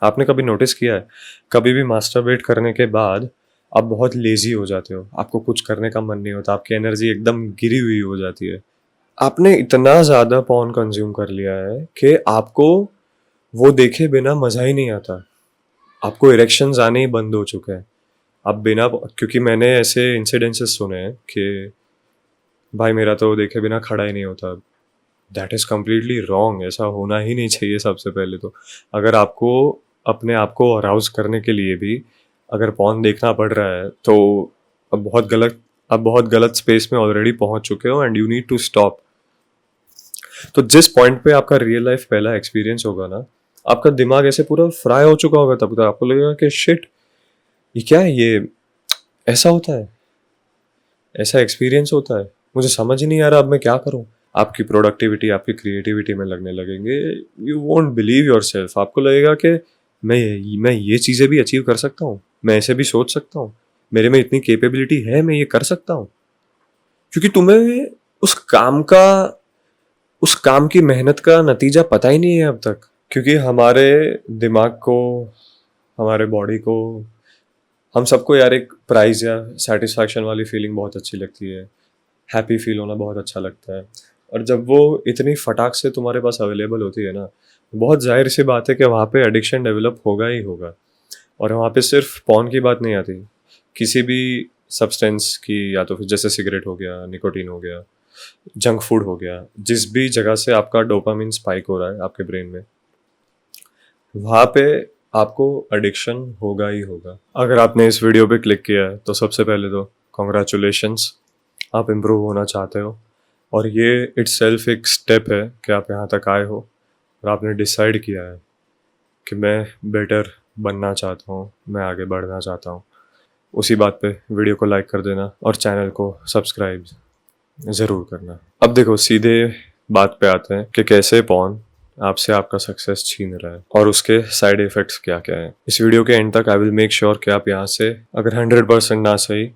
आपने कभी नोटिस किया है, कभी भी मास्टरबेट करने के बाद आप बहुत लेजी हो जाते हो, आपको कुछ करने का मन नहीं होता, आपकी एनर्जी एकदम गिरी हुई हो जाती है। आपने इतना ज़्यादा पॉर्न कंज्यूम कर लिया है कि आपको वो देखे बिना मज़ा ही नहीं आता, आपको इरेक्शंस आने ही बंद हो चुके हैं। आप बिना, क्योंकि मैंने ऐसे इंसिडेंसेस सुने हैं कि भाई मेरा तो देखे बिना खड़ा ही नहीं होता। दैट इज़ कम्प्लीटली रॉन्ग, ऐसा होना ही नहीं चाहिए। सबसे पहले तो अगर आपको अपने आप को अराउज करने के लिए भी अगर पॉर्न देखना पड़ रहा है तो अब बहुत गलत स्पेस में ऑलरेडी पहुंच चुके हो and you need to stop. तो जिस पॉइंट पे आपका रियल लाइफ पहला एक्सपीरियंस होगा ना, आपका दिमाग ऐसे पूरा फ्राई हो चुका होगा, तब तक आपको लगेगा कि शिट, ये क्या है, ये ऐसा होता है, ऐसा एक्सपीरियंस होता है, मुझे समझ ही नहीं आ रहा अब मैं क्या करूं। आपकी प्रोडक्टिविटी, आपकी क्रिएटिविटी में लगने लगेंगे। You won't believe your self. आपको लगेगा कि मैं ये चीज़ें भी अचीव कर सकता हूँ, मैं ऐसे भी सोच सकता हूँ, मेरे में इतनी कैपेबिलिटी है, मैं ये कर सकता हूँ। क्योंकि तुम्हें उस काम का, उस काम की मेहनत का नतीजा पता ही नहीं है अब तक। क्योंकि हमारे दिमाग को, हमारे बॉडी को, हम सबको यार एक प्राइज या सेटिस्फैक्शन वाली फीलिंग बहुत अच्छी लगती है, हैप्पी फील होना बहुत अच्छा लगता है। और जब वो इतनी फटाक से तुम्हारे पास अवेलेबल होती है ना, बहुत जाहिर सी बात है कि वहाँ पे एडिक्शन डेवलप होगा ही होगा। और वहाँ पे सिर्फ पॉर्न की बात नहीं आती, किसी भी सब्सटेंस की, या तो फिर जैसे सिगरेट हो गया, निकोटीन हो गया, जंक फूड हो गया, जिस भी जगह से आपका डोपामिन स्पाइक हो रहा है आपके ब्रेन में, वहाँ पे आपको एडिक्शन होगा ही होगा। अगर आपने इस वीडियो पे क्लिक किया है तो सबसे पहले तो कॉन्ग्रेचुलेशंस, आप इम्प्रूव होना चाहते हो। और ये इट्सेल्फ एक स्टेप है कि आप यहाँ तक आए हो और आपने डिसाइड किया है कि मैं बेटर बनना चाहता हूँ, मैं आगे बढ़ना चाहता हूँ। उसी बात पे वीडियो को लाइक कर देना और चैनल को सब्सक्राइब ज़रूर करना। अब देखो, सीधे बात पे आते हैं कि कैसे पॉर्न आपसे आपका सक्सेस छीन रहा है और उसके साइड इफ़ेक्ट्स क्या क्या हैं। इस वीडियो के एंड तक आई विल मेक श्योर कि आप यहाँ से अगर 100% ना सही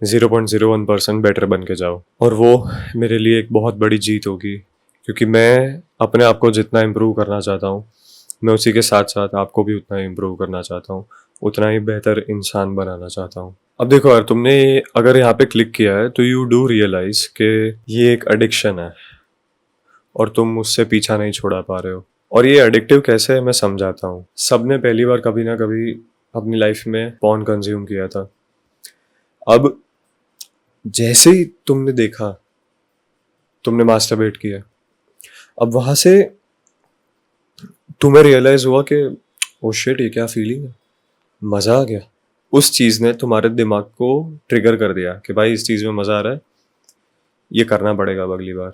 0.01% बेटर बन के जाओ। और वो मेरे लिए एक बहुत बड़ी जीत होगी, क्योंकि मैं अपने आप को जितना इम्प्रूव करना चाहता हूँ, मैं उसी के साथ साथ आपको भी उतना ही इम्प्रूव करना चाहता हूँ, उतना ही बेहतर इंसान बनाना चाहता हूँ। अब देखो यार, तुमने अगर यहाँ पे क्लिक किया है तो यू डू रियलाइज कि ये एक एडिक्शन है और तुम उससे पीछा नहीं छुड़ा पा रहे हो। और ये एडिक्टिव कैसे है मैं समझाता हूँ। सबने पहली बार कभी ना कभी अपनी लाइफ में पॉर्न कंज्यूम किया था। अब जैसे ही तुमने देखा, तुमने मास्टरबेट किया, अब वहां से तुम्हें रियलाइज हुआ कि ओ शिट, ये क्या फीलिंग है, मजा आ गया। उस चीज ने तुम्हारे दिमाग को ट्रिगर कर दिया कि भाई इस चीज में मजा आ रहा है, ये करना पड़ेगा अब अगली बार।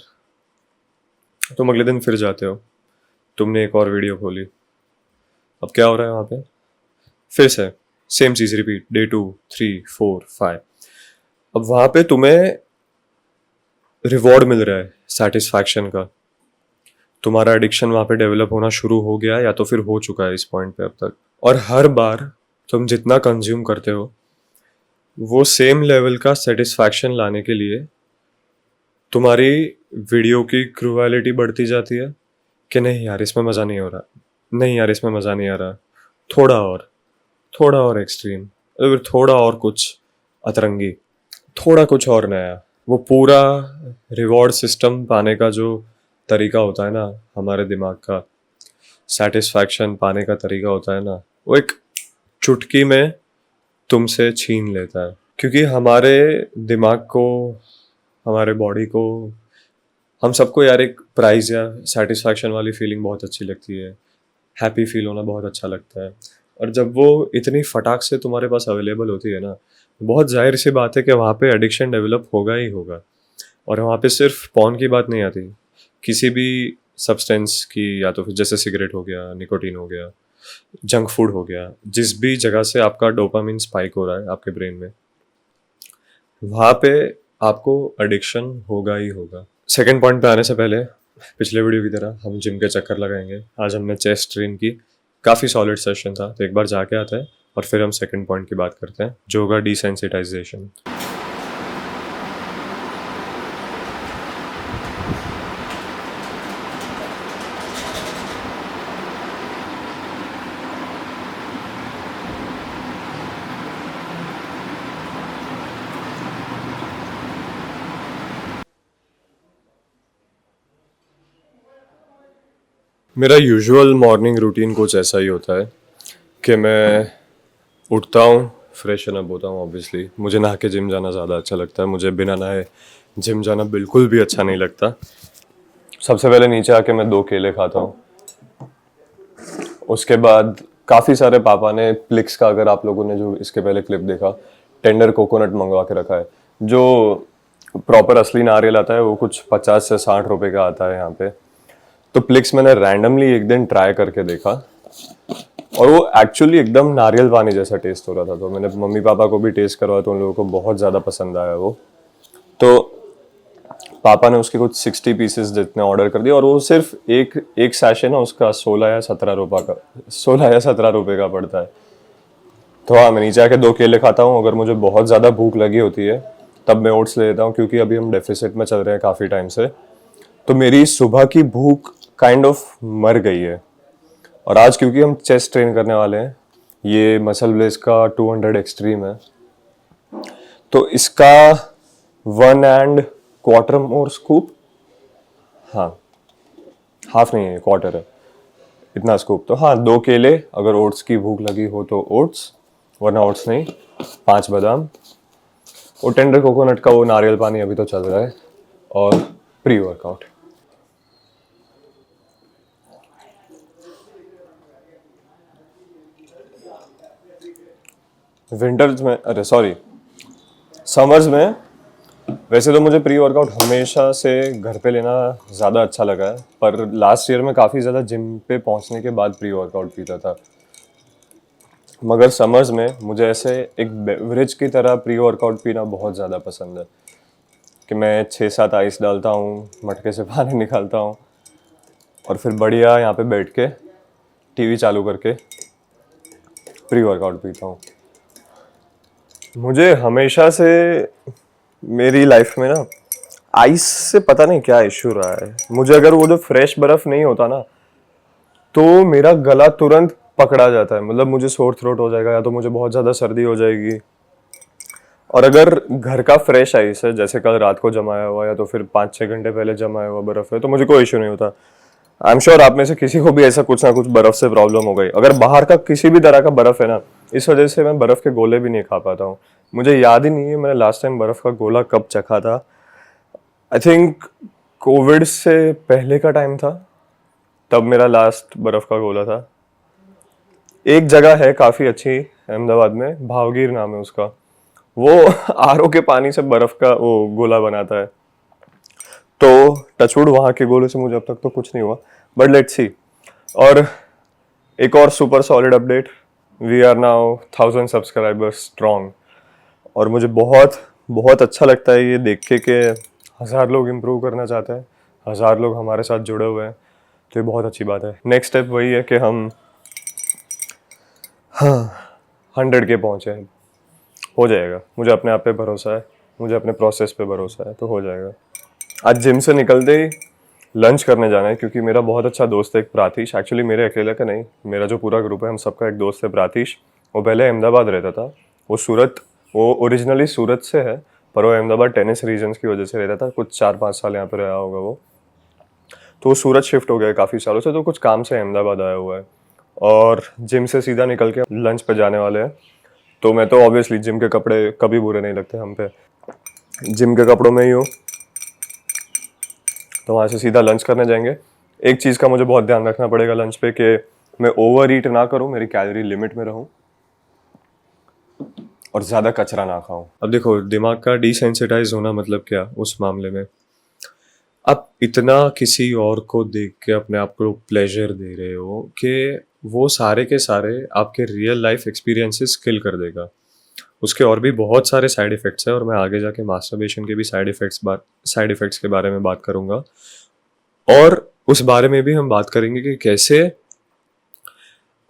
तुम अगले दिन फिर जाते हो, तुमने एक और वीडियो खोली, अब क्या हो रहा है वहां पे, फिर से सेम चीज रिपीट, डे 2, 3, 4, 5। अब वहां पे तुम्हें रिवॉर्ड मिल रहा है सेटिस्फैक्शन का। तुम्हारा एडिक्शन वहां पे डेवलप होना शुरू हो गया या तो फिर हो चुका है इस पॉइंट पे अब तक। और हर बार तुम जितना कंज्यूम करते हो, वो सेम लेवल का सेटिस्फैक्शन लाने के लिए तुम्हारी वीडियो की क्रूएलिटी बढ़ती जाती है कि नहीं यार इसमें मज़ा नहीं हो रहा, नहीं यार इसमें मज़ा नहीं आ रहा, थोड़ा और, थोड़ा और एक्सट्रीम, फिर थोड़ा और कुछ अतरंगी, थोड़ा कुछ और नया। वो पूरा रिवॉर्ड सिस्टम पाने का जो तरीका होता है ना, हमारे दिमाग का सेटिस्फैक्शन पाने का तरीका होता है ना, वो एक चुटकी में तुमसे छीन लेता है। क्योंकि हमारे दिमाग को, हमारे बॉडी को, हम सबको यार एक प्राइज या सेटिस्फैक्शन वाली फीलिंग बहुत अच्छी लगती है, हैप्पी फील होना बहुत अच्छा लगता है। और जब वो इतनी फटाक से तुम्हारे पास अवेलेबल होती है ना, बहुत जाहिर सी बात है कि वहाँ पे एडिक्शन डेवलप होगा ही होगा। और वहाँ पे सिर्फ पॉर्न की बात नहीं आती, किसी भी सब्सटेंस की, या तो फिर जैसे सिगरेट हो गया, निकोटीन हो गया, जंक फूड हो गया, जिस भी जगह से आपका डोपामिन स्पाइक हो रहा है आपके ब्रेन में, वहाँ पे आपको एडिक्शन होगा ही होगा। सेकंड पॉइंट पे आने से पहले, पिछले वीडियो की तरह हम जिम के चक्कर लगाएंगे। आज हमने चेस्ट ट्रेन की, काफ़ी सॉलिड सेशन था, तो एक बार जाके आते हैं और फिर हम सेकंड पॉइंट की बात करते हैं, जो होगा डिसेंसिटाइजेशन। मेरा यूजुअल मॉर्निंग रूटीन कुछ ऐसा ही होता है कि मैं उठता हूँ, फ्रेशन अप होता हूँ। ऑब्वियसली मुझे नहा के जिम जाना ज़्यादा अच्छा लगता है, मुझे बिना नहाए जिम जाना बिल्कुल भी अच्छा नहीं लगता। सबसे पहले नीचे आके मैं 2 केले खाता हूँ। उसके बाद काफ़ी सारे पापा ने प्लिक्स का, अगर आप लोगों ने जो इसके पहले क्लिप देखा, टेंडर कोकोनट मंगवा के रखा है। जो प्रॉपर असली नारियल आता है वो कुछ 50 से 60 रुपए का आता है यहाँ पे। तो प्लिक्स मैंने रैंडमली एक दिन ट्राई करके देखा और वो एक्चुअली एकदम नारियल पानी जैसा टेस्ट हो रहा था। तो मैंने मम्मी पापा को भी टेस्ट करवाया तो उन लोगों को बहुत ज़्यादा पसंद आया वो। तो पापा ने उसके कुछ 60 पीसेस जितने ऑर्डर कर दिए और वो सिर्फ एक सैशे ना उसका 16 या 17 रुपए का पड़ता है। तो हाँ, मैं नीचे आके 2 केले खाता हूँ। अगर मुझे बहुत ज़्यादा भूख लगी होती है तब मैं ओट्स ले लेता हूँ, क्योंकि अभी हम डेफिसिट में चल रहे हैं काफ़ी टाइम से। तो मेरी सुबह की भूख काइंड ऑफ मर गई है। और आज क्योंकि हम चेस्ट ट्रेन करने वाले हैं, ये मसल ब्लेस का 200 एक्सट्रीम है, तो इसका 1.25 मोर स्कूप, हाँ हाफ नहीं है, क्वार्टर है, इतना स्कूप। तो हाँ, 2 केले, अगर ओट्स की भूख लगी हो तो ओट्स, वरना ओट्स नहीं, 5 बादाम, वो टेंडर कोकोनट का वो नारियल पानी अभी तो चल रहा है, और प्री वर्कआउट। विंटर्स में, अरे सॉरी, समर्स में वैसे तो मुझे प्री वर्कआउट हमेशा से घर पे लेना ज़्यादा अच्छा लगा है, पर लास्ट ईयर में काफ़ी ज़्यादा जिम पे पहुंचने के बाद प्री वर्कआउट पीता था। मगर समर्स में मुझे ऐसे एक बेवरेज की तरह प्री वर्कआउट पीना बहुत ज़्यादा पसंद है कि मैं 6-7 आइस डालता हूँ, मटके से पानी निकालता हूँ और फिर बढ़िया यहाँ पे बैठ के टीवी चालू करके प्री वर्कआउट पीता हूँ। मुझे हमेशा से मेरी लाइफ में ना आइस से पता नहीं क्या इश्यू रहा है। मुझे अगर वो जो फ्रेश बर्फ नहीं होता ना, तो मेरा गला तुरंत पकड़ा जाता है। मतलब मुझे सोर थ्रोट हो जाएगा, या तो मुझे बहुत ज़्यादा सर्दी हो जाएगी। और अगर घर का फ्रेश आइस है, जैसे कल रात को जमाया हुआ या तो फिर 5-6 घंटे पहले जमाया हुआ बर्फ है, तो मुझे कोई इश्यू नहीं होता। आई एम श्योर आप में से किसी को भी ऐसा कुछ ना कुछ बर्फ से प्रॉब्लम हो गई। अगर बाहर का किसी भी तरह का बर्फ है ना, इस वजह से मैं बर्फ के गोले भी नहीं खा पाता हूँ। मुझे याद ही नहीं है मैंने लास्ट टाइम बर्फ का गोला कब चखा था। आई थिंक कोविड से पहले का टाइम था, तब मेरा लास्ट बर्फ का गोला था। एक जगह है काफ़ी अच्छी अहमदाबाद में, भावगीर नाम है उसका, वो आरओ के पानी से बर्फ का वो गोला बनाता है। तो टचवुड वहाँ के गोले से मुझे अब तक तो कुछ नहीं हुआ, बट लेट्स सी। और एक और super solid update, we are now 1000 subscribers strong. और मुझे बहुत बहुत अच्छा लगता है ये देख के कि 1000 लोग इम्प्रूव करना चाहते हैं, 1000 लोग हमारे साथ जुड़े हुए हैं। तो ये बहुत अच्छी बात है। नेक्स्ट स्टेप वही है कि हम 100 के पहुँचे हैं। हो जाएगा, मुझे अपने आप पे भरोसा है, मुझे अपने प्रोसेस पे भरोसा है, तो हो जाएगा। आज जिम से निकलते ही लंच करने जाना है, क्योंकि मेरा बहुत अच्छा दोस्त है एक प्रातीश। एक्चुअली मेरे अकेले का नहीं, मेरा जो पूरा ग्रुप है हम सबका एक दोस्त है प्रातीश। वो पहले अहमदाबाद रहता था, वो ओरिजिनली सूरत से है, पर वो अहमदाबाद टेनिस रीजन्स की वजह से रहता था। कुछ 4-5 साल यहाँ पर रहा होगा वो, तो वो सूरत शिफ्ट हो गया काफ़ी सालों से, तो कुछ काम से अहमदाबाद आया हुआ है। और जिम से सीधा निकल के लंच पे जाने वाले हैं। तो मैं तो ऑब्वियसली जिम के कपड़े कभी बुरे नहीं लगते हम पे, जिम के कपड़ों में ही हूँ। तो वहाँ से सीधा लंच करने जाएंगे। एक चीज़ का मुझे बहुत ध्यान रखना पड़ेगा लंच पे, कि मैं ओवर ईट ना करूँ, मेरी कैलोरी लिमिट में रहूँ और ज़्यादा कचरा ना खाऊं। अब देखो, दिमाग का डिसेंसिटाइज होना मतलब क्या उस मामले में, आप इतना किसी और को देख के अपने आप को प्लेजर दे रहे हो कि वो सारे के सारे आपके रियल लाइफ एक्सपीरियंसेस किल कर देगा। उसके और भी बहुत सारे साइड इफ़ेक्ट्स हैं, और मैं आगे जाके मास्टरबेशन के भी साइड इफ़ेक्ट्स के बारे में बात करूँगा। और उस बारे में भी हम बात करेंगे कि कैसे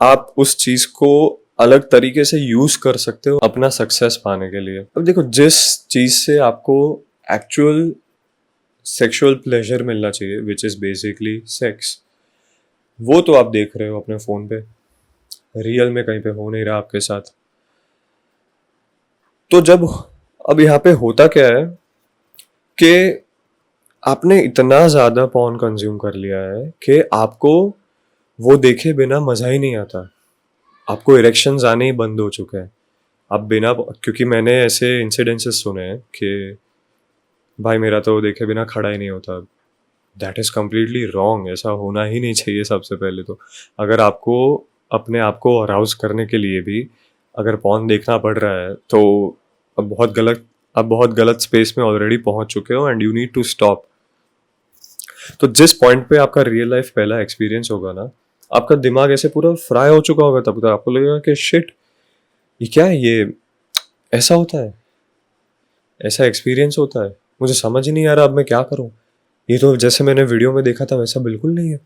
आप उस चीज़ को अलग तरीके से यूज़ कर सकते हो अपना सक्सेस पाने के लिए। अब देखो, जिस चीज़ से आपको एक्चुअल सेक्सुअल प्लेजर मिलना चाहिए, विच इज़ बेसिकली सेक्स, वो तो आप देख रहे हो अपने फ़ोन पे, रियल में कहीं पे हो नहीं रहा आपके साथ। तो अब यहाँ पे होता क्या है कि आपने इतना ज़्यादा पॉर्न कंज्यूम कर लिया है कि आपको वो देखे बिना मज़ा ही नहीं आता। आपको इरेक्शंस आने ही बंद हो चुके हैं। आप बिना, क्योंकि मैंने ऐसे इंसिडेंसेस सुने हैं कि भाई मेरा तो देखे बिना खड़ा ही नहीं होता। That is completely wrong. ऐसा होना ही नहीं चाहिए। सबसे पहले तो अगर आपको अपने आप को अराउज करने के लिए भी अगर पॉर्न देखना पड़ रहा है तो अब बहुत गलत स्पेस में ऑलरेडी पहुंच चुके हो, and you need to stop. तो जिस पॉइंट पे आपका रियल लाइफ पहला एक्सपीरियंस होगा ना, आपका दिमाग ऐसे पूरा फ्राई हो चुका होगा, तब तक आपको लगेगा कि शिट, ये क्या है, ये ऐसा होता है, ऐसा एक्सपीरियंस होता है, मुझे समझ ही नहीं आ रहा अब मैं क्या करूं। ये तो जैसे मैंने वीडियो में देखा था वैसा बिल्कुल नहीं है।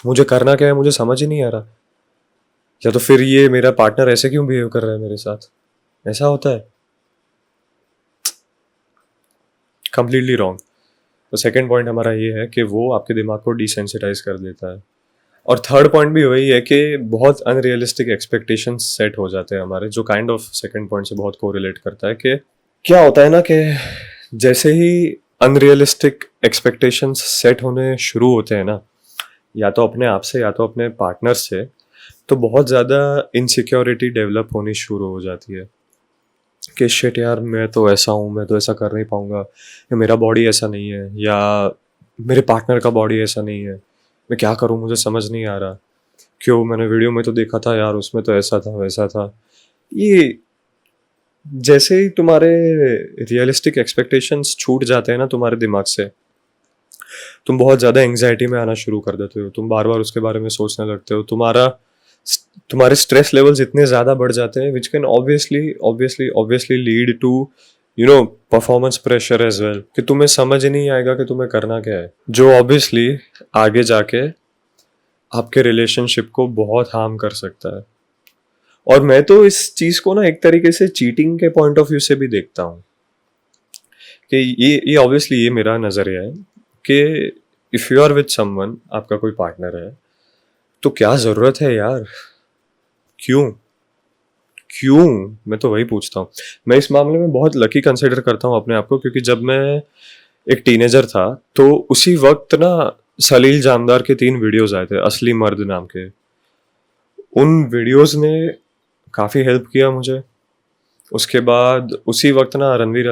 मुझे करना क्या है मुझे समझ ही नहीं आ रहा। या तो फिर ये मेरा पार्टनर ऐसे क्यों बिहेव कर रहा है मेरे साथ, ऐसा होता है। Completely wrong. तो सेकंड पॉइंट हमारा ये है कि वो आपके दिमाग को डिसेंसिटाइज कर देता है। और थर्ड पॉइंट भी वही है कि बहुत अनरियलिस्टिक एक्सपेक्टेशंस सेट हो जाते हैं हमारे, जो काइंड ऑफ सेकंड पॉइंट से बहुत कोरिलेट करता है। कि क्या होता है ना कि जैसे ही अनरियलिस्टिक एक्सपेक्टेशंस सेट होने शुरू होते हैं ना, या तो अपने आप से या तो अपने पार्टनर से, तो बहुत ज़्यादा इनसिक्योरिटी डेवलप होनी शुरू हो जाती है कि शिट यार, मैं तो ऐसा हूँ, मैं तो ऐसा कर नहीं पाऊँगा, या मेरा बॉडी ऐसा नहीं है, या मेरे पार्टनर का बॉडी ऐसा नहीं है, मैं क्या करूँ मुझे समझ नहीं आ रहा। क्यों, मैंने वीडियो में तो देखा था यार, उसमें तो ऐसा था वैसा था। ये जैसे ही तुम्हारे रियलिस्टिक एक्सपेक्टेशंस छूट जाते हैं ना तुम्हारे दिमाग से, तुम बहुत ज़्यादा एंग्जाइटी में आना शुरू कर देते हो। तुम बार बार उसके बारे में सोचने लगते हो। तुम्हारे स्ट्रेस लेवल्स इतने ज़्यादा बढ़ जाते हैं, which can obviously lead to performance pressure as well, कि तुम्हें समझ ही नहीं आएगा कि तुम्हें करना क्या है, जो ऑब्वियसली आगे जाके आपके रिलेशनशिप को बहुत हार्म कर सकता है। और मैं तो इस चीज़ को ना एक तरीके से चीटिंग के पॉइंट ऑफ व्यू से भी देखता हूँ कि ये ऑब्वियसली ये मेरा नज़रिया है कि if you are with someone, आपका कोई पार्टनर है, तो क्या ज़रूरत है यार, क्यों क्यों, मैं तो वही पूछता हूँ। मैं इस मामले में बहुत लकी कंसिडर करता हूँ अपने आप को, क्योंकि जब मैं एक टीनेजर था तो उसी वक्त ना सलील जानदार के 3 वीडियोस आए थे, असली मर्द नाम के। उन वीडियोस ने काफ़ी हेल्प किया मुझे। उसके बाद उसी वक्त ना रणवीर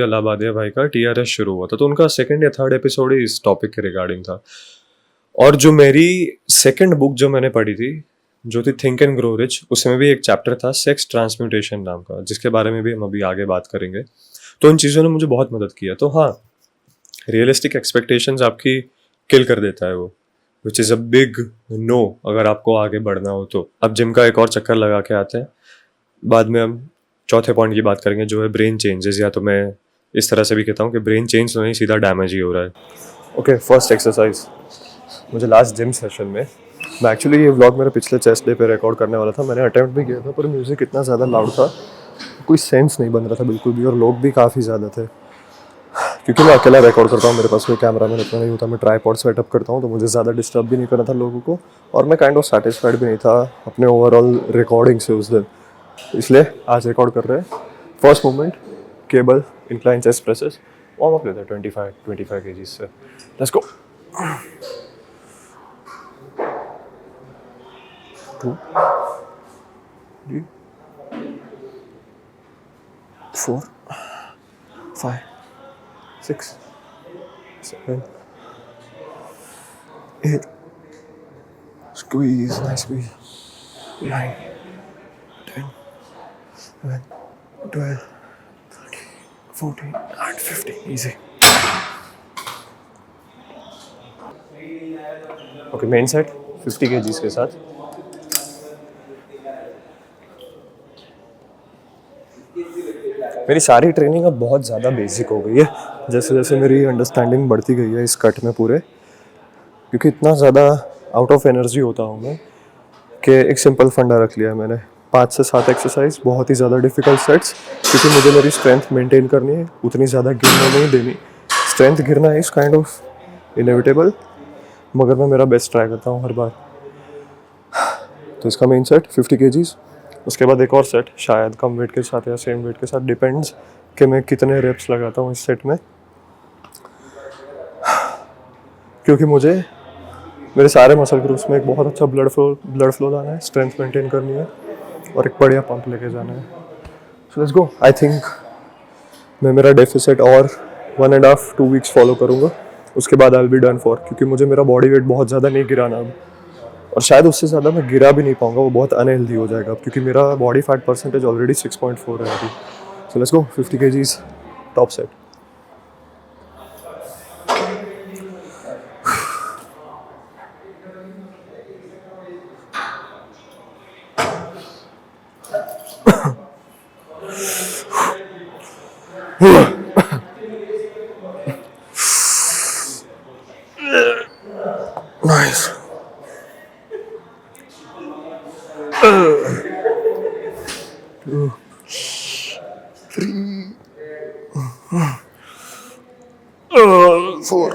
अलाहाबादिया भाई का TRS शुरू हुआ था, तो उनका सेकंड या थर्ड एपिसोड ही इस टॉपिक के रिगार्डिंग था। और जो मेरी सेकंड बुक जो मैंने पढ़ी थी, जो थी थिंक एंड ग्रो रिच, उसमें भी एक चैप्टर था सेक्स ट्रांसम्यूटेशन नाम का, जिसके बारे में भी हम अभी आगे बात करेंगे। तो इन चीज़ों ने मुझे बहुत मदद किया। तो हाँ, रियलिस्टिक एक्सपेक्टेशंस आपकी किल कर देता है वो, which is a big no अगर आपको आगे बढ़ना हो तो। अब जिम का एक और चक्कर लगा के आते हैं, बाद में हम चौथे पॉइंट की बात करेंगे, जो है ब्रेन चेंजेस, या तो मैं इस तरह से भी कहता हूँ कि ब्रेन चेंज तो नहीं, सीधा डैमेज ही हो रहा है। Okay, first exercise. मुझे लास्ट जिम सेशन में, मैं एक्चुअली ये व्लॉग मेरे पिछले चेस्ट डे पे रिकॉर्ड करने वाला था, मैंने अटेम्प्ट भी किया था, पर म्यूज़िक इतना ज़्यादा लाउड था, कोई सेंस नहीं बन रहा था बिल्कुल भी, और लोग भी काफ़ी ज़्यादा थे। क्योंकि मैं अकेला रिकॉर्ड करता हूँ, मेरे पास कोई कैमरा मैन इतना नहीं होता, मैं ट्राईपॉड सेटअप करता हूँ, तो मुझे ज़्यादा डिस्टर्ब भी नहीं करना था लोगों को, और मैं काइंड ऑफ सेटिस्फाइड भी नहीं था अपने ओवरऑल रिकॉर्डिंग से उस दिन, इसलिए आज रिकॉर्ड कर रहे हैं। First movement, cable incline chest presses, warm up लेते हैं 25 kg से। Let's go. 2 3 4 5 6 7 8, squeeze, nice squeeze, 9 10 11 12 13 14 and 15, easy. Okay, main set 50 kg के साथ। मेरी सारी ट्रेनिंग अब बहुत ज़्यादा बेसिक हो गई है, जैसे जैसे मेरी अंडरस्टैंडिंग बढ़ती गई है इस कट में पूरे, क्योंकि इतना ज़्यादा आउट ऑफ एनर्जी होता हूँ मैं कि एक सिंपल फंडा रख लिया है मैंने, 5 से 7 एक्सरसाइज, बहुत ही ज़्यादा डिफिकल्ट सेट्स, क्योंकि मुझे मेरी स्ट्रेंथ मेंटेन करनी है, उतनी ज़्यादा गिरने नहीं देनी। स्ट्रेंथ गिरना इज़ काइंड ऑफ इनएविटेबल, मगर मैं मेरा बेस्ट ट्राई करता हूँ हर बार। तो इसका मेन सेट 50 kg, उसके बाद एक और सेट शायद कम वेट के साथ या सेम वेट के साथ, डिपेंड्स कि मैं कितने रेप्स लगाता हूँ इस सेट में, क्योंकि मुझे मेरे सारे मसल ग्रुप्स में एक बहुत अच्छा ब्लड फ्लो लाना है, स्ट्रेंथ मेंटेन करनी है और एक बढ़िया पंप लेके जाना है. So let's go. I think मैं मेरा डेफिसिट और 1.5-2 वीक्स फॉलो करूँगा. उसके बाद I will be done for, क्योंकि मुझे मेरा बॉडी वेट बहुत ज़्यादा नहीं गिराना अब, और शायद उससे ज़्यादा मैं गिरा भी नहीं पाऊँगा. वो बहुत अनहेल्दी हो जाएगा क्योंकि मेरा बॉडी फैट परसेंटेज ऑलरेडी 6.4 है अभी. So let's go. 50 kgs top set. Nice. Two, 3, 4,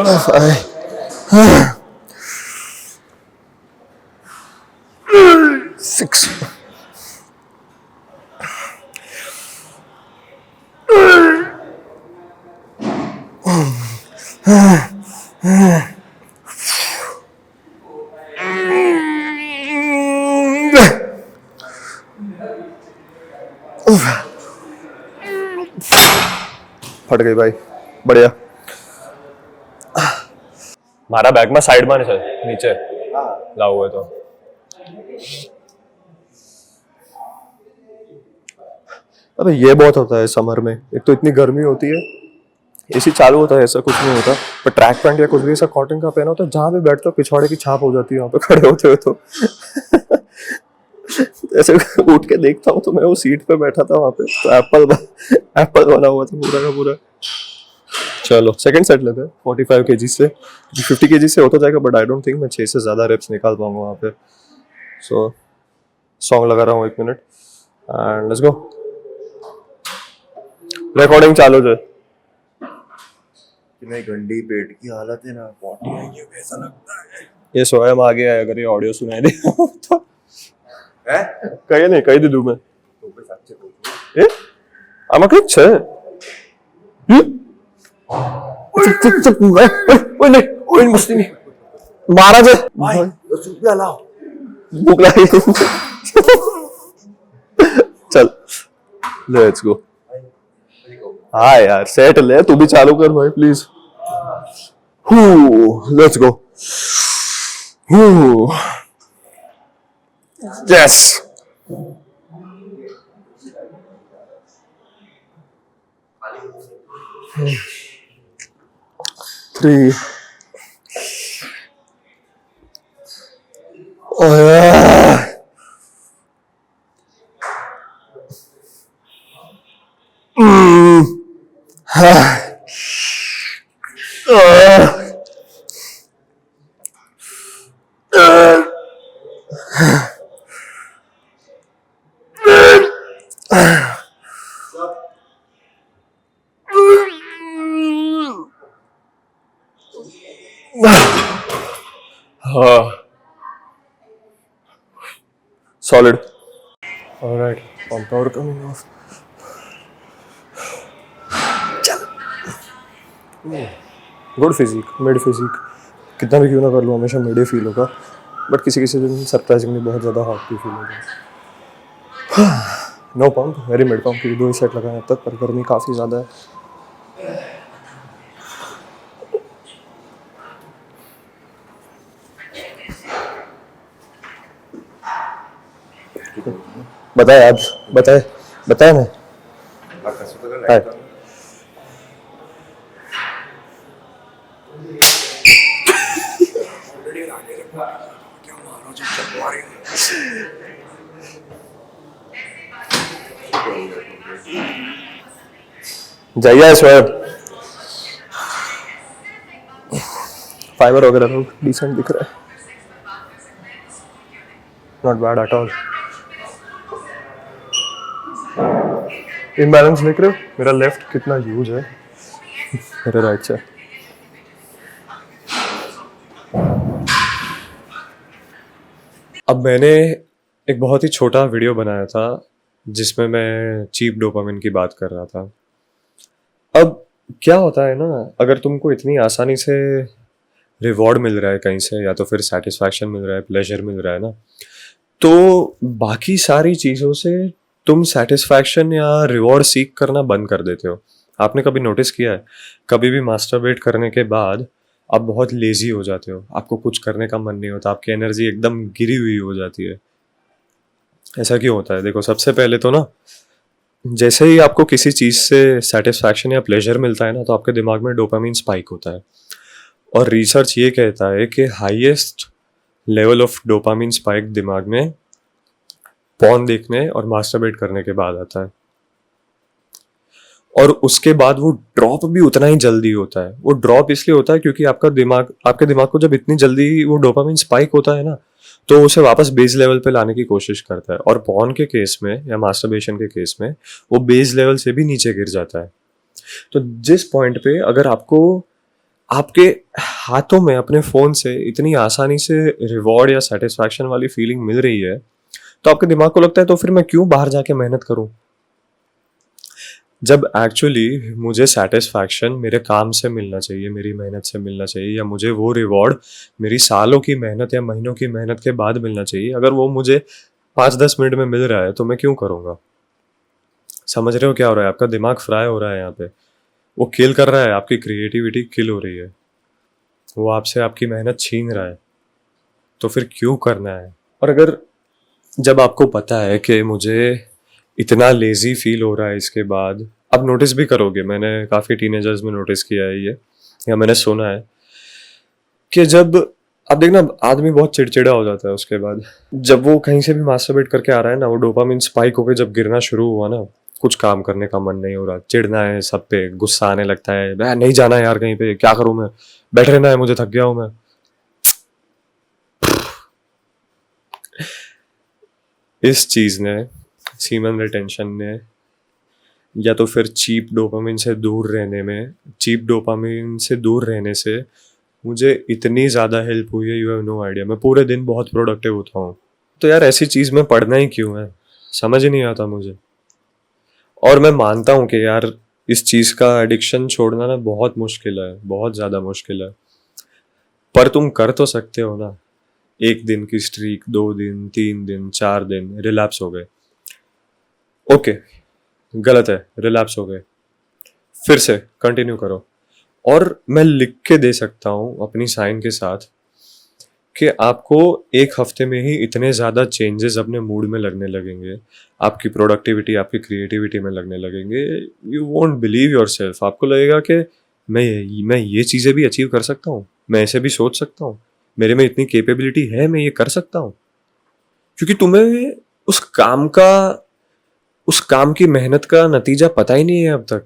5, 6. फट गई भाई. बढ़िया. મારા બેગમાં સાઈડમાં છે નીચે લાવવું હોય તો. अबे ये बहुत होता है समर में. एक तो इतनी गर्मी होती है, एसी चालू होता है, ऐसा कुछ नहीं होता, पर ट्रैक पैंट या कुछ भी ऐसा कॉटन का पहना होता है, जहाँ भी बैठते हो पिछवाड़े की छाप हो जाती है वहाँ पे खड़े होते हुए. तो ऐसे उठ के देखता हूँ तो मैं वो सीट पे बैठा था वहाँ पे, तो एप्पल बना हुआ था पूरा का पूरा. चलो सेकंड सेट लेते हैं 45 kg से. 50 kg से हो तो जाएगा, बट आई डोंट थिंक मैं 6 से ज़्यादा रेप्स निकाल पाऊंगा वहाँ पे. सो सॉन्ग लगा रहा हूँ 1 minute and let's go. Recording चालू है. इतनी गंदी पेट की हालत है ना, पॉटी आई है ऐसा लगता है. ये स्वयं आगे है, अगर ये ऑडियो सुनाई दे तो है कहीं नहीं कहीं दीदू मैं तो पे साथ से આમાં કઈક છે. ઓય નહીં, ઓય મસ્તી નહીં મારા છે भाई 10 रुपया लाओ. भूख लगी. चल लेट्स गो. हाँ यार सेट ले, तू भी चालू कर भाई please. Let's go. Yes. 3. Oh yeah. Solid. All right, pump power coming off. Good physique, mid physique. कितना भी क्यों ना कर लूँ हमेशा मिड ही फील होगा, बट किसी किसी दिन सरप्राइजिंगली बहुत ज़्यादा हॉट भी फील होगा. No pump, very mid pump, क्योंकि 2 ही सेट लगाए अब तक, पर गर्मी काफ़ी ज़्यादा है. बताए आज, बताए मैं. जाइए स्वयं. फाइबर वगैरह तो डिसेंट दिख रहा है, not bad at all. Imbalance देख रहे हो, मेरा लेफ्ट कितना ह्यूज है मेरे राइट से. अब मैंने एक बहुत ही छोटा वीडियो बनाया था जिसमें मैं चीप डोपामिन की बात कर रहा था. अब क्या होता है ना, अगर तुमको इतनी आसानी से रिवॉर्ड मिल रहा है कहीं से, या तो फिर सेटिस्फैक्शन मिल रहा है, प्लेजर मिल रहा है ना, तो बाकी सारी चीज़ों से तुम सेटिस्फैक्शन या रिवॉर्ड सीख करना बंद कर देते हो। आपने कभी नोटिस किया है, कभी भी मास्टरबेट करने के बाद आप बहुत लेजी हो जाते हो, आपको कुछ करने का मन नहीं होता, आपकी एनर्जी एकदम गिरी हुई हो जाती है। ऐसा क्यों होता है? देखो, सबसे पहले तो ना, जैसे ही आपको किसी चीज़ से सेटिस्फैक्शन या प्लेजर मिलता है ना, तो आपके दिमाग में डोपामिन स्पाइक होता है। और रिसर्च ये कहता है कि highest level of dopamine spike दिमाग में पॉर्न देखने और मास्टरबेट करने के बाद आता है। और उसके बाद वो ड्रॉप भी उतना ही जल्दी होता है। वो ड्रॉप इसलिए होता है क्योंकि आपके दिमाग को जब इतनी जल्दी वो डोपामिन स्पाइक होता है ना, तो उसे वापस बेस लेवल पे लाने की कोशिश करता है। और पॉर्न के केस में या मास्टरबेशन के केस में वो बेस लेवल से भी नीचे गिर जाता है। तो जिस पॉइंट पे अगर आपको आपके हाथों में अपने फोन से इतनी आसानी से रिवॉर्ड या सेटिस्फैक्शन वाली फीलिंग मिल रही है, तो आपके दिमाग को लगता है तो फिर मैं क्यों बाहर जाके मेहनत करूं, जब एक्चुअली मुझे सेटिस्फैक्शन मेरे काम से मिलना चाहिए, मेरी मेहनत से मिलना चाहिए, या मुझे वो रिवॉर्ड मेरी सालों की मेहनत या महीनों की मेहनत के बाद मिलना चाहिए। अगर वो मुझे 5-10 मिनट में मिल रहा है तो मैं क्यों करूँगा? समझ रहे हो क्या हो रहा है? आपका दिमाग फ्राई हो रहा है यहाँ पे। वो किल कर रहा है, आपकी क्रिएटिविटी किल हो रही है, वो आपसे आपकी मेहनत छीन रहा है। तो फिर क्यों करना है? और अगर जब आपको पता है कि मुझे इतना लेजी फील हो रहा है इसके बाद, आप नोटिस भी करोगे, मैंने काफ़ी टीनेजर्स में नोटिस किया है ये, या मैंने सुना है कि जब आप देखना आदमी बहुत चिड़चिड़ा हो जाता है उसके बाद, जब वो कहीं से भी मास्टरबेट करके आ रहा है ना, वो डोपामिन स्पाइक होकर जब गिरना शुरू हुआ ना, कुछ काम करने का मन नहीं हो रहा, चिढ़ना है सब पे, गुस्सा आने लगता है, मैं नहीं जाना है यार कहीं पे, क्या करूं मैं, बैठे रहना है, मुझे थक गया हूं मैं। इस चीज ने, सीमन रिटेंशन ने, या तो फिर चीप डोपामिन से दूर रहने से मुझे इतनी ज़्यादा हेल्प हुई है, यू हैव नो आइडिया। मैं पूरे दिन बहुत प्रोडक्टिव होता हूँ। तो यार ऐसी चीज़ में पढ़ना ही क्यों है, समझ ही नहीं आता मुझे। और मैं मानता हूँ कि यार इस चीज़ का एडिक्शन छोड़ना ना बहुत मुश्किल है, बहुत ज़्यादा मुश्किल है, पर तुम कर तो सकते हो ना। एक दिन की स्ट्रीक, 2 दिन, 3 दिन, 4 दिन रिलैप्स हो गए, ओके, गलत है, रिलैप्स हो गए, फिर से कंटिन्यू करो। और मैं लिख के दे सकता हूँ अपनी साइन के साथ कि आपको एक हफ्ते में ही इतने ज़्यादा चेंजेस अपने मूड में लगने लगेंगे, आपकी प्रोडक्टिविटी, आपकी क्रिएटिविटी में लगने लगेंगे। You won't believe your self. आपको लगेगा कि मैं ये चीज़ें भी अचीव कर सकता हूँ, मैं ऐसे भी सोच सकता हूँ, मेरे में इतनी कैपेबिलिटी है, मैं ये कर सकता हूँ। क्योंकि तुम्हें उस काम का, उस काम की मेहनत का नतीजा पता ही नहीं है अब तक।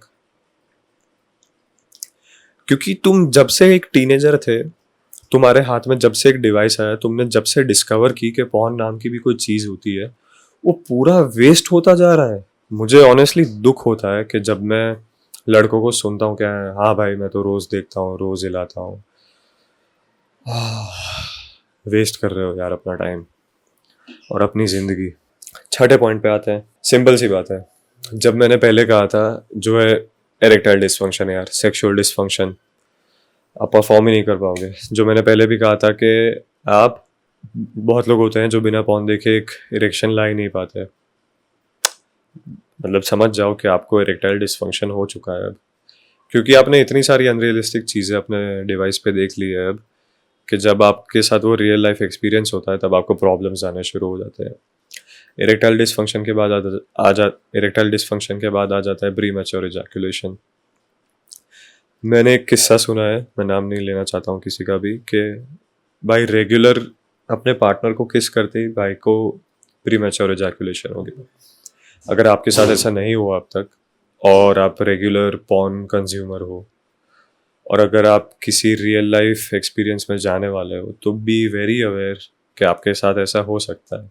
क्योंकि तुम जब से एक टीनेजर थे, तुम्हारे हाथ में जब से एक डिवाइस आया, तुमने जब से डिस्कवर की कि पॉर्न नाम की भी कोई चीज़ होती है, वो पूरा वेस्ट होता जा रहा है। मुझे ऑनेस्टली दुख होता है कि जब मैं लड़कों को सुनता हूँ, क्या हाँ भाई मैं तो रोज़ देखता हूँ, रोज़ हिलाता हूँ। वेस्ट कर रहे हो यार अपना टाइम और अपनी ज़िंदगी। छठे पॉइंट पे आते हैं। सिंपल सी बात है, जब मैंने पहले कहा था जो है एरेक्टाइल डिसफंक्शन है यार, सेक्सुअल डिसफंक्शन, आप परफॉर्म ही नहीं कर पाओगे। जो मैंने पहले भी कहा था कि आप, बहुत लोग होते हैं जो बिना पॉन देखे एक इरेक्शन ला ही नहीं पाते। मतलब समझ जाओ कि आपको इरेक्टाइल डिसफंक्शन हो चुका है अब, क्योंकि आपने इतनी सारी अनरियलिस्टिक चीज़ें अपने डिवाइस पे देख ली है अब, कि जब आपके साथ वो रियल लाइफ एक्सपीरियंस होता है तब आपको प्रॉब्लम्स आने शुरू हो जाते हैं। इरेक्टाइल डिसफंक्शन के बाद इरेक्टाइल डिसफंक्शन के बाद आ जाता है प्री मैच्योर इजैकुलेशन। मैंने एक किस्सा सुना है, मैं नाम नहीं लेना चाहता हूँ किसी का भी, कि भाई रेगुलर अपने पार्टनर को किस करते ही भाई को प्री मैच्योर इजैकुलेशन हो गया। अगर आपके साथ ऐसा नहीं हुआ अब तक, और आप रेगुलर पॉर्न कंज्यूमर हो, और अगर आप किसी रियल लाइफ एक्सपीरियंस में जाने वाले हो, तो बी वेरी अवेयर कि आपके साथ ऐसा हो सकता है।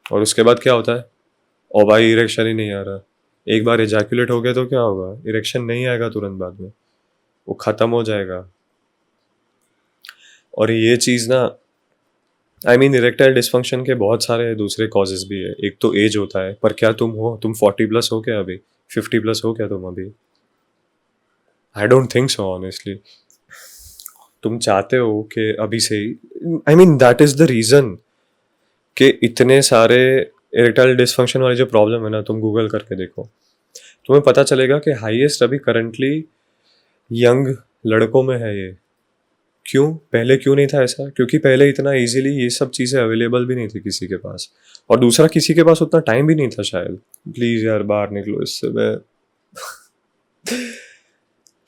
और उसके बाद क्या होता है? और भाई इरेक्शन ही नहीं आ रहा। एक बार इजैकुलेट हो गया तो क्या होगा? इरेक्शन नहीं आएगा तुरंत बाद में, वो ख़त्म हो जाएगा। और ये चीज़ ना, आई मीन इरेक्टाइल डिसफंक्शन के बहुत सारे दूसरे कॉजेज भी है। एक तो एज होता है, पर क्या तुम 40 प्लस हो क्या अभी? 50 प्लस हो क्या तुम अभी? I don't think so honestly. तुम चाहते हो कि अभी से ही, I mean that is the reason कि इतने सारे इरेक्टाइल डिसफंक्शन वाली जो प्रॉब्लम है ना, तुम गूगल करके देखो, तुम्हें पता चलेगा कि हाईएस्ट अभी करंटली यंग लड़कों में है ये। क्यों? पहले क्यों नहीं था ऐसा? क्योंकि पहले इतना इजीली ये सब चीज़ें अवेलेबल भी नहीं थी किसी के पास, और दूसरा किसी के पास उतना टाइम भी नहीं था शायद। प्लीज़ यार बाहर निकलो इससे। मैं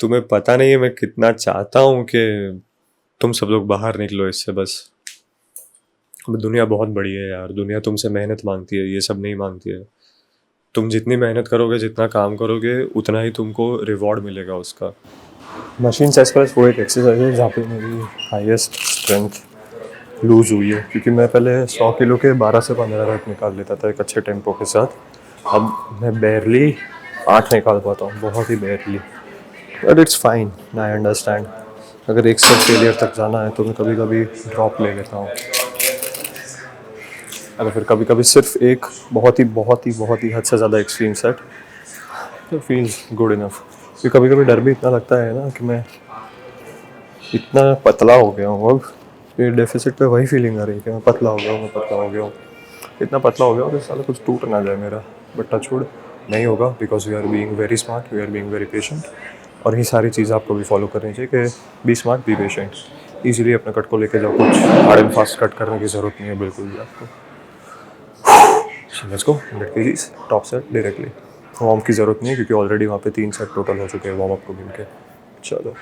तुम्हें पता नहीं है मैं कितना चाहता हूँ कि तुम सब लोग बाहर निकलो इससे बस। दुनिया बहुत बड़ी है यार, दुनिया तुमसे मेहनत मांगती है, ये सब नहीं मांगती है। तुम जितनी मेहनत करोगे, जितना काम करोगे, उतना ही तुमको रिवॉर्ड मिलेगा उसका। मशीन एक्सप्रेस वो एक एक्सरसाइज है जहाँ पे मेरी हाईएस्ट स्ट्रेंथ लूज़ हुई है, क्योंकि मैं पहले 100 किलो के 12 से 15 रैप निकाल लेता था एक अच्छे टेम्पो के साथ। अब मैं बेरली 8 निकाल पाता हूँ, बहुत ही barely. But it's fine, I understand. अगर एक सेट फेलियर तक जाना है तो मैं कभी कभी ड्रॉप ले लेता हूँ, अगर फिर कभी कभी सिर्फ एक बहुत ही हद से ज़्यादा एक्सट्रीम सेट, तो फील्स गुड इनफ। फिर कभी कभी डर भी इतना लगता है ना कि मैं इतना पतला हो गया हूँ अब, ये डेफिसिट पे वही फीलिंग आ रही है कि मैं पतला हो गया हूँ, मैं पतला हो गया हूँ, इतना पतला हो गया हूँ कि साला कुछ टूट ना जाए मेरा। बट टचवुड नहीं होगा, because we are being very smart, we are being very patient. और ये सारी चीज़ आपको भी फॉलो करनी चाहिए कि be smart, be patient. Easily अपने कट को लेके जाओ, कुछ हार्ड एंड फास्ट कट करने की ज़रूरत नहीं है बिल्कुल भी आपको। Let's go 100 kgs top set directly. Warm की ज़रूरत नहीं है क्योंकि ऑलरेडी वहाँ पे 3 सेट टोटल हो चुके हैं वार्म अप को गिन के। चलो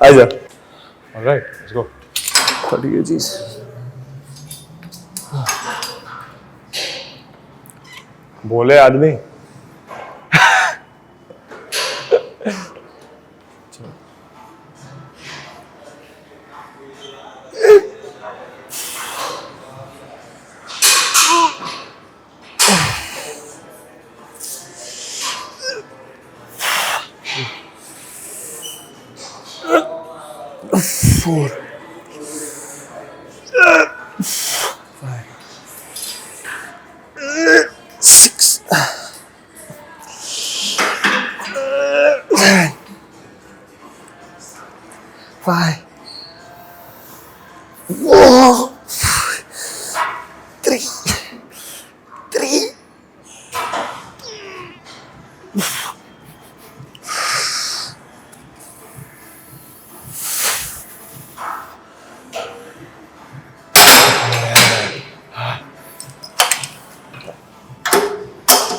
आजा। Alright, let's go 30 kgs। बोले आदमी। Four, 5, 6, 7, 5, 4, 3, 3.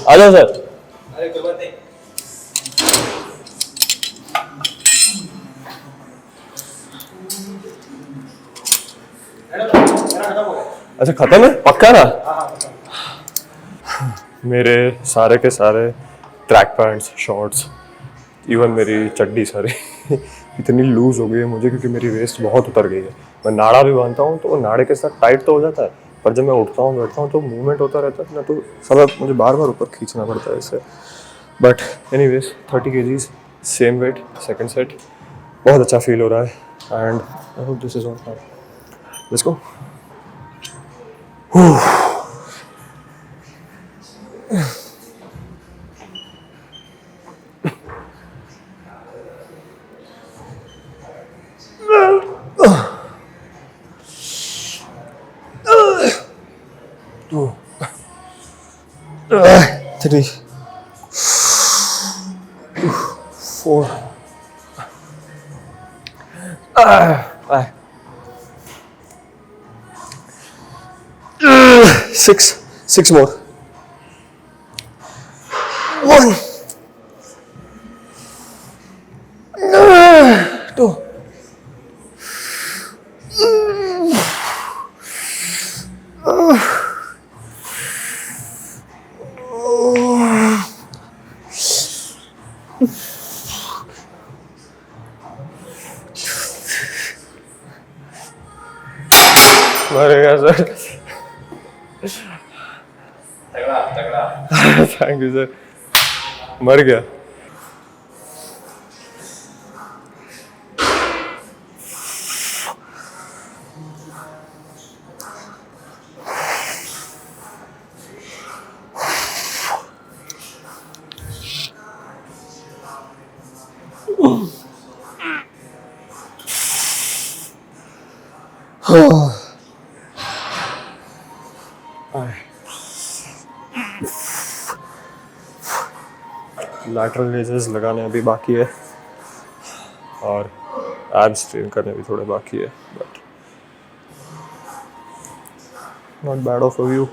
आ जाओ सर। अरे कोई बात नहीं। खत्म हो गया। अच्छा खत्म है पक्का ना? हाँ। मेरे सारे के सारे ट्रैक पैंट्स, शॉर्ट्स, इवन मेरी चड्डी सारी इतनी लूज हो गई है मुझे, क्योंकि मेरी वेस्ट बहुत उतर गई है। मैं नाड़ा भी बांधता हूँ तो वो नाड़े के साथ टाइट तो हो जाता है, पर जब मैं उठता हूँ बैठता हूँ तो मूवमेंट होता रहता है ना, तो साला मुझे बार बार ऊपर खींचना पड़ता है इससे। But anyways 30 kgs same weight, second set, बहुत अच्छा फील हो रहा है and I hope this is on fine. Let's go. 3, 4, 5, 6 more. 1, 2. मरेगा सर. तगड़ा तगड़ा. Thank you sir. मर गया. लैटरल रेजेस लगाने अभी बाकी है और एब्स ट्रेन करने भी थोड़े बाकी है, but not bad of view.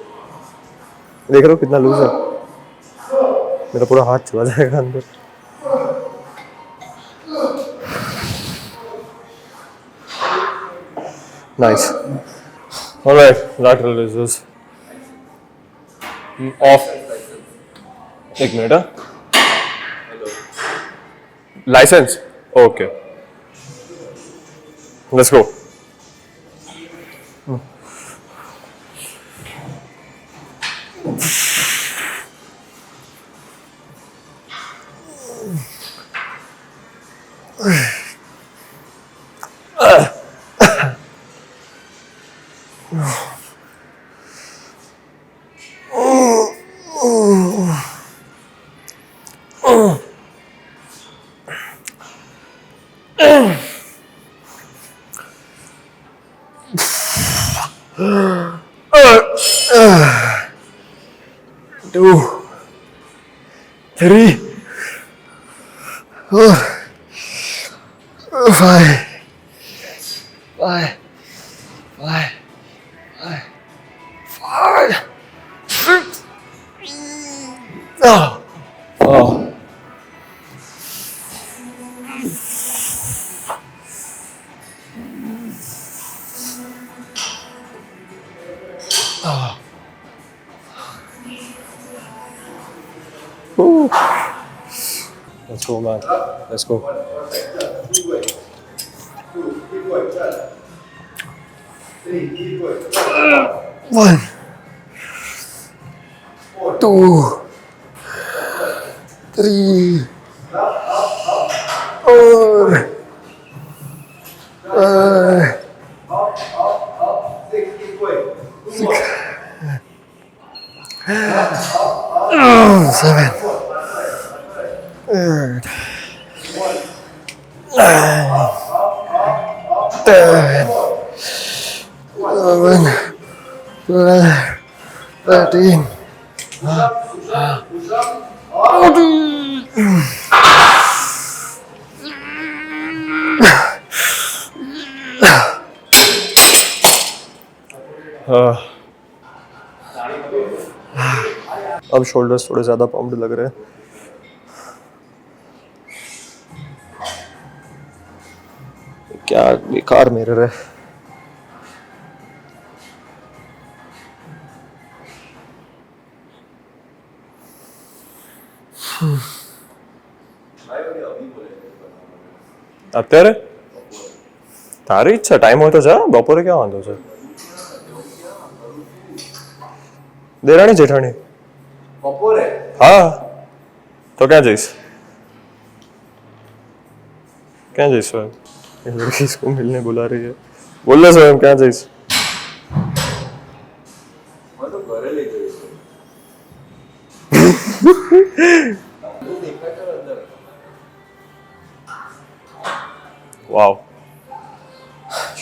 देख रहे हो कितना लूज है. मेरा पूरा हाथ चला जाएगा अंदर. Nice. Alright, lateral raises off. एक minute. Licence. Okay, let's go. Two, 3, 4, 5, 6. Oh. Ooh. Let's go, man. Let's go. One, 2, 3, 4, 5, 7, 8, 9, 10, 11, 12, 13, 14. अब शोल्डर्स थोड़े ज़्यादा पाउंड लग रहे हैं. क्या बेकार मिरर है. અત્યારે તારી ઈચ્છા. ટાઈમ હોય તો જા. બપોરે ક્યાં વાંધો છે. દેરાણી જેઠાણી. બપોરે हाँ, तो क्या जैस. क्या जैस स्वयं. ये लड़की इसको मिलने बुला रही है. बोल रहे स्वयं क्या जैस. मैं तो घरे ले गई वाओ.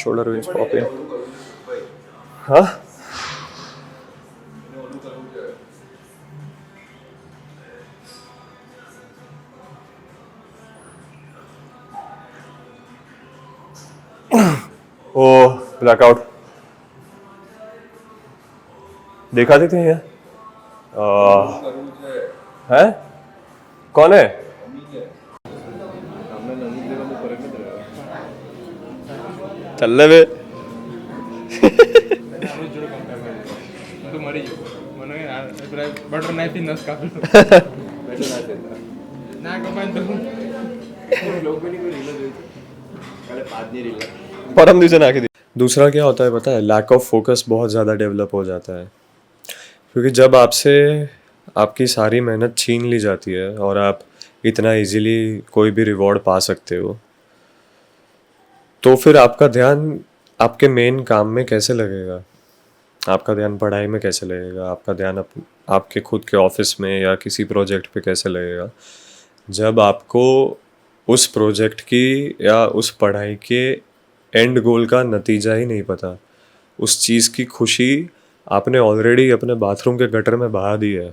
Shoulder winch popping. हाँ ओ ब्लैकआउट देखा देते हैं है कौन है चल रहे बे तू मरी મને બટર નાખી નસ કાપી ના કપાય તો परम दिवसे नाखी दी दूसरा क्या होता है पता है लैक ऑफ फोकस बहुत ज़्यादा डेवलप हो जाता है क्योंकि जब आपसे आपकी सारी मेहनत छीन ली जाती है और आप इतना इजीली कोई भी रिवॉर्ड पा सकते हो तो फिर आपका ध्यान आपके मेन काम में कैसे लगेगा आपका ध्यान पढ़ाई में कैसे लगेगा आपका ध्यान आपके खुद के ऑफिस में या किसी प्रोजेक्ट पे कैसे लगेगा जब आपको उस प्रोजेक्ट की या उस पढ़ाई के एंड गोल का नतीजा ही नहीं पता उस चीज़ की खुशी आपने ऑलरेडी अपने बाथरूम के गटर में बहा दी है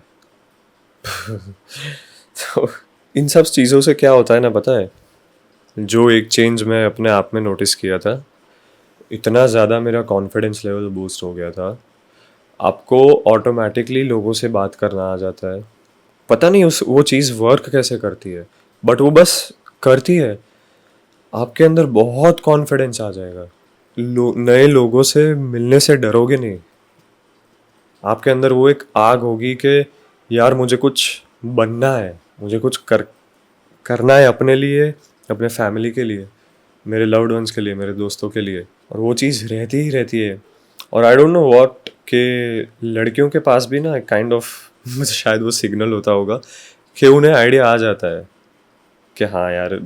तो इन सब चीज़ों से क्या होता है ना पता है जो एक चेंज मैं अपने आप में नोटिस किया था इतना ज़्यादा मेरा कॉन्फिडेंस लेवल बूस्ट हो गया था आपको ऑटोमेटिकली लोगों से बात करना आ जाता है पता नहीं उस वो चीज़ वर्क कैसे करती है बट वो बस करती है आपके अंदर बहुत कॉन्फिडेंस आ जाएगा नए लोगों से मिलने से डरोगे नहीं आपके अंदर वो एक आग होगी कि यार मुझे कुछ बनना है मुझे कुछ करना है अपने लिए अपने फैमिली के लिए मेरे लव्ड वंस के लिए मेरे दोस्तों के लिए और वो चीज़ रहती ही रहती है और आई डोंट नो व्हाट कि लड़कियों के पास भी ना काइंड ऑफ मुझे शायद वो सिग्नल होता होगा कि उन्हें आइडिया आ जाता है कि हाँ यार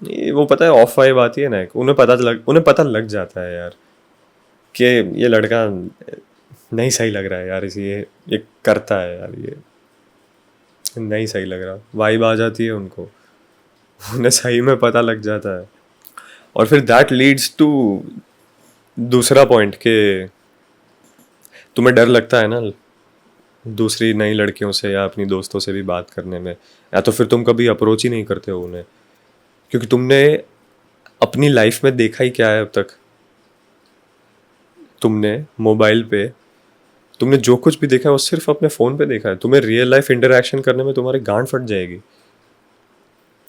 ये वो पता है ऑफ वाइब आती है ना उन्हें पता लग जाता है यार कि ये लड़का नहीं सही लग रहा है यार ये करता है यार ये नहीं सही लग रहा वाइब आ जाती है उनको उन्हें सही में पता लग जाता है और फिर दैट लीड्स टू दूसरा पॉइंट कि तुम्हें डर लगता है ना दूसरी नई लड़कियों से या अपनी दोस्तों से भी बात करने में या तो फिर तुम कभी अप्रोच ही नहीं करते हो उन्हें क्योंकि तुमने अपनी लाइफ में देखा ही क्या है अब तक तुमने मोबाइल पे तुमने जो कुछ भी देखा है वो सिर्फ अपने फ़ोन पे देखा है तुम्हें रियल लाइफ इंटरेक्शन करने में तुम्हारी गांड फट जाएगी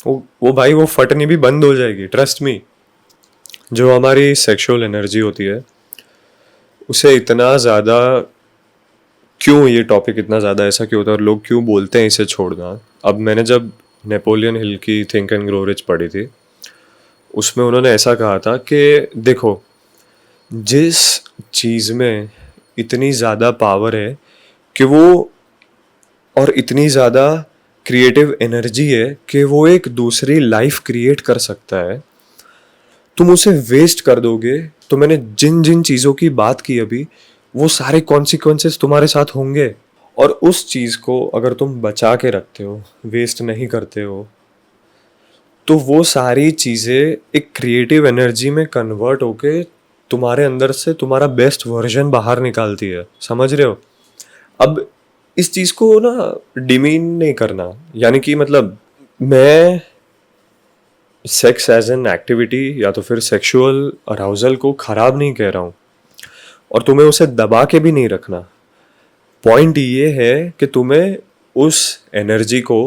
वो भाई वो फटनी भी बंद हो जाएगी ट्रस्ट मी जो हमारी सेक्सुअल एनर्जी होती है उसे इतना ज़्यादा क्यों ये टॉपिक इतना ज़्यादा ऐसा क्यों होता है और लोग क्यों बोलते हैं इसे छोड़ना अब मैंने जब नेपोलियन हिल की थिंक एंड ग्रो रिच पढ़ी थी उसमें उन्होंने ऐसा कहा था कि देखो जिस चीज़ में इतनी ज़्यादा पावर है कि वो और इतनी ज़्यादा क्रिएटिव एनर्जी है कि वो एक दूसरी लाइफ क्रिएट कर सकता है तुम उसे वेस्ट कर दोगे तो मैंने जिन जिन चीज़ों की बात की अभी वो सारे कॉन्सिक्वेंसेस तुम्हारे साथ होंगे और उस चीज़ को अगर तुम बचा के रखते हो वेस्ट नहीं करते हो तो वो सारी चीज़ें एक क्रिएटिव एनर्जी में कन्वर्ट होके तुम्हारे अंदर से तुम्हारा बेस्ट वर्जन बाहर निकालती है समझ रहे हो अब इस चीज़ को ना डिमीन नहीं करना यानी कि मतलब मैं सेक्स एज एन एक्टिविटी या तो फिर सेक्सुअल अराउजल को ख़राब नहीं कह रहा हूँ और तुम्हें उसे दबा के भी नहीं रखना पॉइंट ये है कि तुम्हें उस एनर्जी को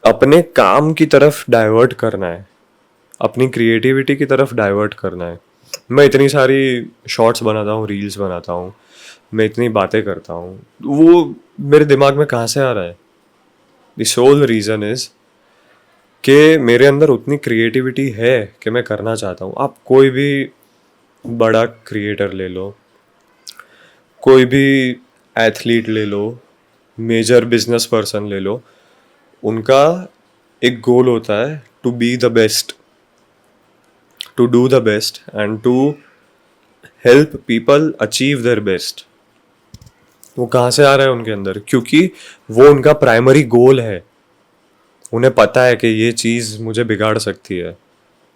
अपने काम की तरफ डाइवर्ट करना है अपनी क्रिएटिविटी की तरफ डाइवर्ट करना है मैं इतनी सारी शॉर्ट्स बनाता हूँ रील्स बनाता हूँ मैं इतनी बातें करता हूँ वो मेरे दिमाग में कहाँ से आ रहा है द सोल रीज़न इज़ कि मेरे अंदर उतनी क्रिएटिविटी है कि मैं करना चाहता हूँ आप कोई भी बड़ा क्रिएटर ले लो कोई भी एथलीट ले लो मेजर बिजनेस पर्सन ले लो उनका एक गोल होता है to be the best to do the best and to help people achieve their best वो कहाँ से आ रहा है उनके अंदर क्योंकि वो उनका प्राइमरी गोल है उन्हें पता है कि ये चीज़ मुझे बिगाड़ सकती है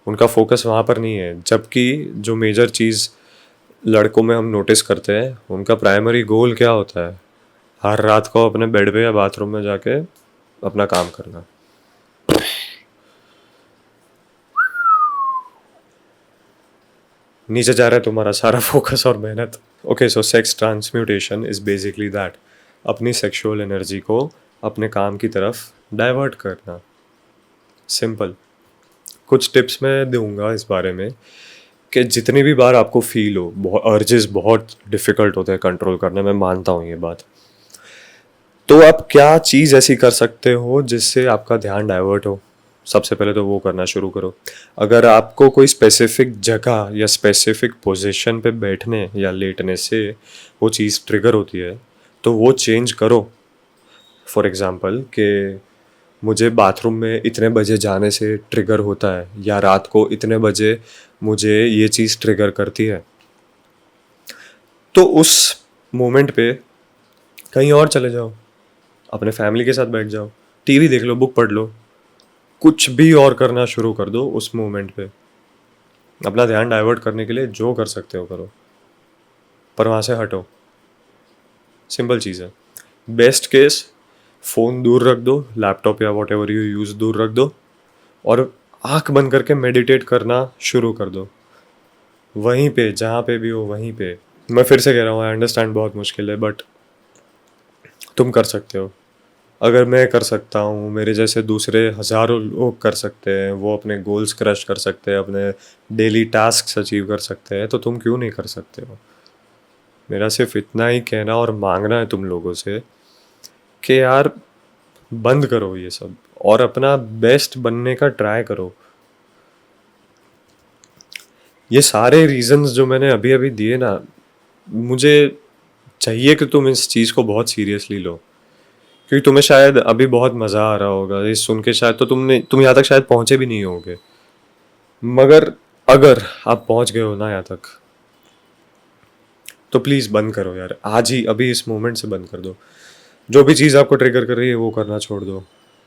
उनका फोकस वहाँ पर नहीं है जबकि जो मेजर चीज़ लड़कों में हम नोटिस करते हैं उनका प्राइमरी गोल क्या होता है हर रात को अपने बेड पे या बाथरूम में जाके अपना काम करना नीचे जा रहा है तुम्हारा सारा फोकस और मेहनत। Okay, so sex transmutation is basically that, अपनी सेक्सुअल एनर्जी को अपने काम की तरफ डाइवर्ट करना। सिंपल। कुछ टिप्स मैं दूंगा इस बारे में कि जितनी भी बार आपको फील हो, बहुत अर्जेस बहुत डिफ़िकल्ट होते हैं कंट्रोल करने में, मानता हूँ ये बात, तो आप क्या चीज़ ऐसी कर सकते हो जिससे आपका ध्यान डाइवर्ट हो। सबसे पहले तो वो करना शुरू करो। अगर आपको कोई स्पेसिफिक जगह या स्पेसिफिक पोजीशन पे बैठने या लेटने से वो चीज़ ट्रिगर होती है तो वो चेंज करो। फॉर एग्ज़ाम्पल कि मुझे बाथरूम में इतने बजे जाने से ट्रिगर होता है, या रात को इतने बजे मुझे ये चीज़ ट्रिगर करती है, तो उस मोमेंट पे कहीं और चले जाओ, अपने फैमिली के साथ बैठ जाओ, टीवी देख लो, बुक पढ़ लो, कुछ भी और करना शुरू कर दो उस मोमेंट पे। अपना ध्यान डाइवर्ट करने के लिए जो कर सकते हो करो, पर वहाँ से हटो। सिंपल चीज़ है। बेस्ट केस, फ़ोन दूर रख दो, लैपटॉप या वॉट एवर यू यूज़ दूर रख दो, और आँख बंद करके मेडिटेट करना शुरू कर दो, वहीं पे जहाँ पे भी हो वहीं पे। मैं फिर से कह रहा हूँ, आई अंडरस्टैंड बहुत मुश्किल है, बट तुम कर सकते हो। अगर मैं कर सकता हूँ, मेरे जैसे दूसरे हज़ारों लोग कर सकते हैं, वो अपने गोल्स क्रश कर सकते हैं, अपने डेली टास्क अचीव कर सकते हैं, तो तुम क्यों नहीं कर सकते हो। मेरा सिर्फ इतना ही कहना और मांगना है तुम लोगों से कि यार बंद करो ये सब और अपना बेस्ट बनने का ट्राई करो। ये सारे रीजंस जो मैंने अभी अभी दिए ना, मुझे चाहिए कि तुम इस चीज़ को बहुत सीरियसली लो, क्योंकि तुम्हें शायद अभी बहुत मज़ा आ रहा होगा ये सुन के, शायद तो तुम यहाँ तक शायद पहुँचे भी नहीं होगे, मगर अगर आप पहुँच गए हो ना यहाँ तक, तो प्लीज़ बंद करो यार, आज ही अभी इस मोमेंट से बंद कर दो। जो भी चीज़ आपको ट्रिगर कर रही है वो करना छोड़ दो।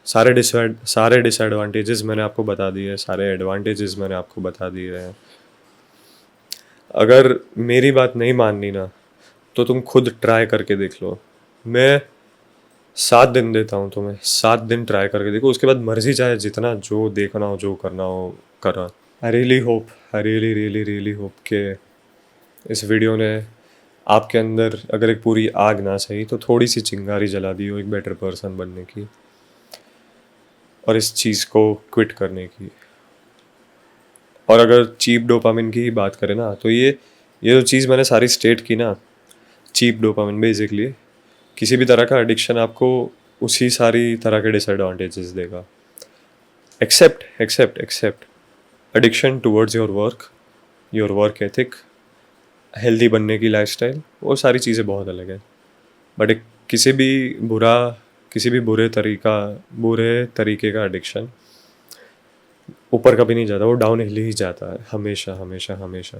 सारे डिसएडवांटेजेस मैंने आपको बता दिए हैं, सारे एडवांटेजेस मैंने आपको बता दिए हैं। अगर मेरी बात नहीं माननी ना, तो तुम खुद ट्राई करके देख लो। मैं 7 दिन देता हूँ तुम्हें, 7 दिन ट्राई करके देखो, उसके बाद मर्जी चाहे जितना जो देखना हो जो करना हो करो। I really hope, I really really really hope कि इस वीडियो ने आपके अंदर अगर एक पूरी आग ना सही तो थोड़ी सी चिंगारी जला दी हो एक बेटर पर्सन बनने की और इस चीज़ को क्विट करने की। और अगर चीप डोपामिन की ही बात करें ना, तो ये जो चीज़ मैंने सारी स्टेट की ना, चीप डोपामिन बेसिकली किसी भी तरह का एडिक्शन आपको उसी सारी तरह के डिसएडवांटेजेस देगा, except addiction towards your work ethic, healthy बनने की लाइफस्टाइल, वो सारी चीज़ें बहुत अलग है। बट एक किसी भी बुरे तरीके का एडिक्शन ऊपर कभी नहीं जाता, वो डाउन हिल ही जाता है हमेशा हमेशा हमेशा।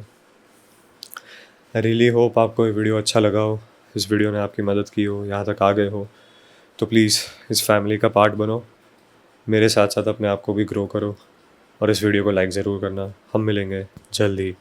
आई रियली होप आपको ये वीडियो अच्छा लगा हो, इस वीडियो ने आपकी मदद की हो, यहाँ तक आ गए हो, तो प्लीज़ इस फैमिली का पार्ट बनो, मेरे साथ साथ अपने आप को भी ग्रो करो और इस वीडियो को लाइक ज़रूर करना। हम मिलेंगे जल्दी।